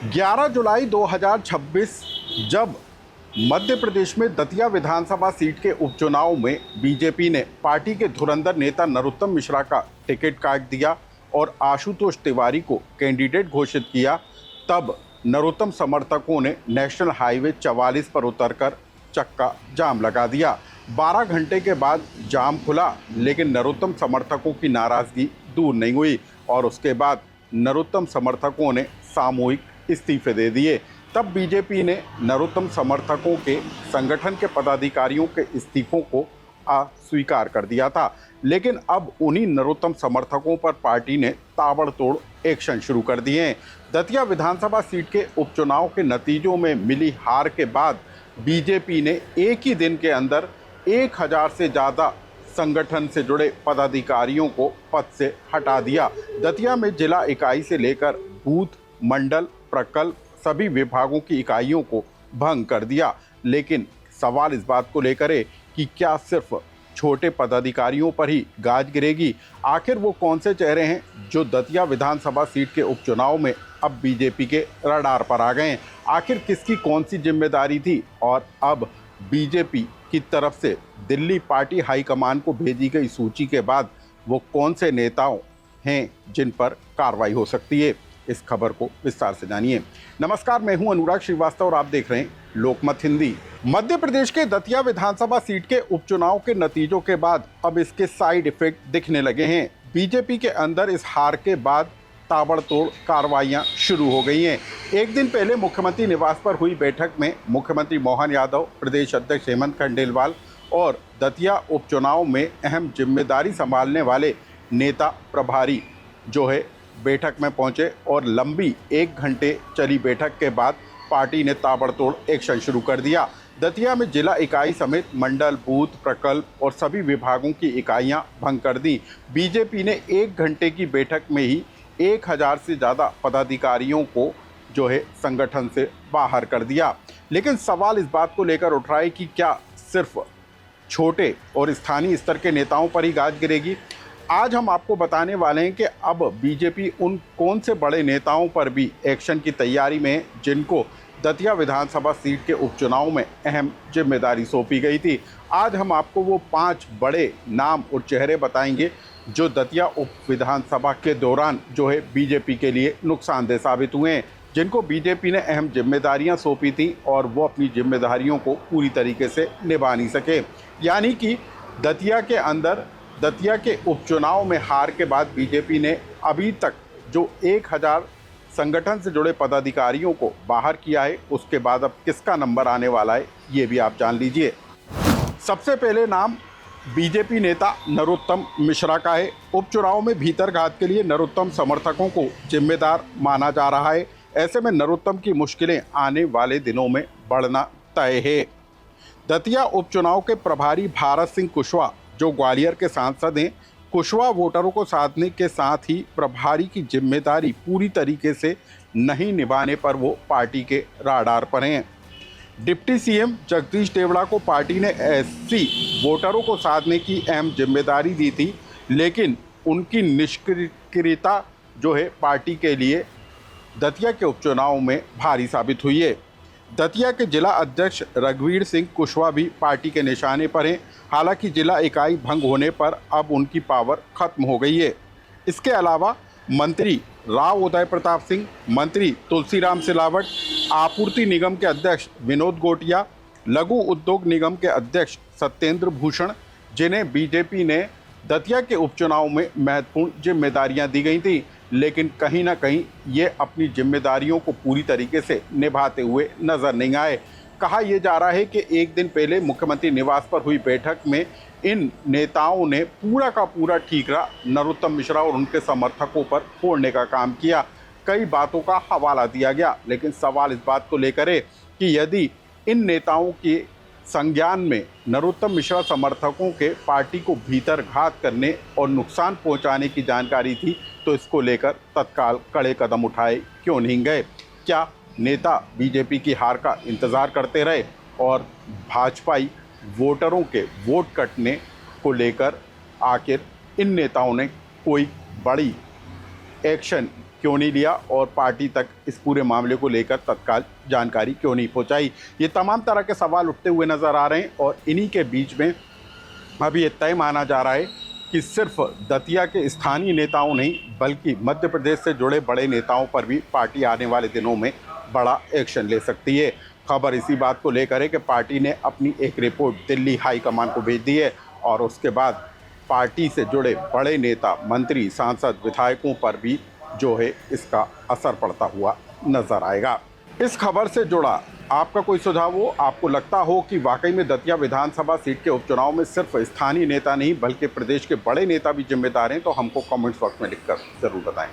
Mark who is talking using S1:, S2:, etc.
S1: 11 जुलाई 2026 जब मध्य प्रदेश में दतिया विधानसभा सीट के उपचुनाव में बीजेपी ने पार्टी के धुरंधर नेता नरोत्तम मिश्रा का टिकट काट दिया और आशुतोष तिवारी को कैंडिडेट घोषित किया, तब नरोत्तम समर्थकों ने नेशनल हाईवे 44 पर उतरकर चक्का जाम लगा दिया। 12 घंटे के बाद जाम खुला, लेकिन नरोत्तम समर्थकों की नाराजगी दूर नहीं हुई और उसके बाद नरोत्तम समर्थकों ने सामूहिक इस्तीफे दे दिए। तब बीजेपी ने नरोत्तम समर्थकों के संगठन के पदाधिकारियों के इस्तीफों को अस्वीकार कर दिया था, लेकिन अब उन्हीं नरोत्तम समर्थकों पर पार्टी ने ताबड़तोड़ एक्शन शुरू कर दिए हैं। दतिया विधानसभा सीट के उपचुनाव के नतीजों में मिली हार के बाद बीजेपी ने एक ही दिन के अंदर 1000 से ज़्यादा संगठन से जुड़े पदाधिकारियों को पद से हटा दिया। दतिया में जिला इकाई से लेकर बूथ, मंडल, प्रकल्प सभी विभागों की इकाइयों को भंग कर दिया। लेकिन सवाल इस बात को लेकर है कि क्या सिर्फ छोटे पदाधिकारियों पर ही गाज गिरेगी? आखिर वो कौन से चेहरे हैं जो दतिया विधानसभा सीट के उपचुनाव में अब बीजेपी के रडार पर आ गए हैं? आखिर किसकी कौन सी जिम्मेदारी थी और अब बीजेपी की तरफ से दिल्ली पार्टी हाईकमान को भेजी गई सूची के बाद वो कौन से नेताओं हैं जिन पर कार्रवाई हो सकती है? इस खबर को विस्तार से जानिए। नमस्कार, मैं हूं अनुराग श्रीवास्तव और आप देख रहे हैं लोकमत हिंदी। मध्य प्रदेश के दतिया विधानसभा सीट के उपचुनाव के नतीजों के बाद अब इसके साइड इफेक्ट दिखने लगे हैं। बीजेपी के अंदर इस हार के बाद ताबड़तोड़ कार्रवाइयां शुरू हो गई हैं। एक दिन पहले मुख्यमंत्री निवास पर हुई बैठक में मुख्यमंत्री मोहन यादव, प्रदेश अध्यक्ष हेमंत खंडेलवाल और दतिया उपचुनाव में अहम जिम्मेदारी संभालने वाले नेता प्रभारी जो है बैठक में पहुंचे और लंबी 1 घंटे चली बैठक के बाद पार्टी ने ताबड़तोड़ एक्शन शुरू कर दिया। दतिया में जिला इकाई समेत मंडल, बूथ, प्रकल्प और सभी विभागों की इकाइयां भंग कर दी। बीजेपी ने 1 घंटे की बैठक में ही 1000 से ज़्यादा पदाधिकारियों को जो है संगठन से बाहर कर दिया। लेकिन सवाल इस बात को लेकर उठ रहा है कि क्या सिर्फ छोटे और स्थानीय स्तर के नेताओं पर ही गाज गिरेगी? आज हम आपको बताने वाले हैं कि अब बीजेपी उन कौन से बड़े नेताओं पर भी एक्शन की तैयारी में है जिनको दतिया विधानसभा सीट के उपचुनाव में अहम जिम्मेदारी सौंपी गई थी। आज हम आपको वो 5 बड़े नाम और चेहरे बताएंगे जो दतिया उप विधानसभा के दौरान जो है बीजेपी के लिए नुकसानदेह साबित हुए हैं, जिनको बीजेपी ने अहम जिम्मेदारियां सौंपी थी और वो अपनी जिम्मेदारियों को पूरी तरीके से निभा नहीं सके। यानी कि दतिया के उपचुनाव में हार के बाद बीजेपी ने अभी तक जो 1000 संगठन से जुड़े पदाधिकारियों को बाहर किया है, उसके बाद अब किसका नंबर आने वाला है ये भी आप जान लीजिए। सबसे पहले नाम बीजेपी नेता नरोत्तम मिश्रा का है। उपचुनाव में भीतरघात के लिए नरोत्तम समर्थकों को जिम्मेदार माना जा रहा है। ऐसे में नरोत्तम की मुश्किलें आने वाले दिनों में बढ़ना तय है। दतिया उपचुनाव के प्रभारी भारत सिंह कुशवाहा जो ग्वालियर के सांसद हैं, कुशवाहा वोटरों को साधने के साथ ही प्रभारी की जिम्मेदारी पूरी तरीके से नहीं निभाने पर वो पार्टी के राडार पर हैं। डिप्टी सीएम जगदीश देवड़ा को पार्टी ने एससी वोटरों को साधने की अहम जिम्मेदारी दी थी, लेकिन उनकी निष्क्रियता जो है पार्टी के लिए दतिया के उपचुनाव में भारी साबित हुई है। दतिया के जिला अध्यक्ष रघुवीर सिंह कुशवाहा भी पार्टी के निशाने पर हैं। हालांकि जिला इकाई भंग होने पर अब उनकी पावर खत्म हो गई है। इसके अलावा मंत्री राव उदय प्रताप सिंह, मंत्री तुलसीराम सिलावट, आपूर्ति निगम के अध्यक्ष विनोद गोटिया, लघु उद्योग निगम के अध्यक्ष सत्येंद्र भूषण, जिन्हें बीजेपी ने दतिया के उपचुनाव में महत्वपूर्ण जिम्मेदारियां दी गई थी, लेकिन कहीं ना कहीं ये अपनी जिम्मेदारियों को पूरी तरीके से निभाते हुए नजर नहीं आए। कहा यह जा रहा है कि एक दिन पहले मुख्यमंत्री निवास पर हुई बैठक में इन नेताओं ने पूरा का पूरा ठीकरा नरोत्तम मिश्रा और उनके समर्थकों पर फोड़ने का काम किया। कई बातों का हवाला दिया गया, लेकिन सवाल इस बात को लेकर है कि यदि इन नेताओं के संज्ञान में नरोत्तम मिश्रा समर्थकों के पार्टी को भीतरघात करने और नुकसान पहुंचाने की जानकारी थी, तो इसको लेकर तत्काल कड़े कदम उठाए क्यों नहीं गए? क्या नेता बीजेपी की हार का इंतज़ार करते रहे और भाजपाई वोटरों के वोट कटने को लेकर आखिर इन नेताओं ने कोई बड़ी एक्शन क्यों नहीं लिया और पार्टी तक इस पूरे मामले को लेकर तत्काल जानकारी क्यों नहीं पहुंचाई। ये तमाम तरह के सवाल उठते हुए नजर आ रहे हैं और इन्हीं के बीच में अभी ये तय माना जा रहा है कि सिर्फ दतिया के स्थानीय नेताओं नहीं बल्कि मध्य प्रदेश से जुड़े बड़े नेताओं पर भी पार्टी आने वाले दिनों में बड़ा एक्शन ले सकती है। खबर इसी बात को लेकर है कि पार्टी ने अपनी एक रिपोर्ट दिल्ली हाईकमान को भेज दी है और उसके बाद पार्टी से जुड़े बड़े नेता, मंत्री, सांसद, विधायकों पर भी जो है इसका असर पड़ता हुआ नजर आएगा। इस खबर से जुड़ा आपका कोई सुझाव हो, आपको लगता हो कि वाकई में दतिया विधानसभा सीट के उपचुनाव में सिर्फ स्थानीय नेता नहीं बल्कि प्रदेश के बड़े नेता भी जिम्मेदार हैं, तो हमको कमेंट्स बॉक्स में लिखकर जरूर बताएं।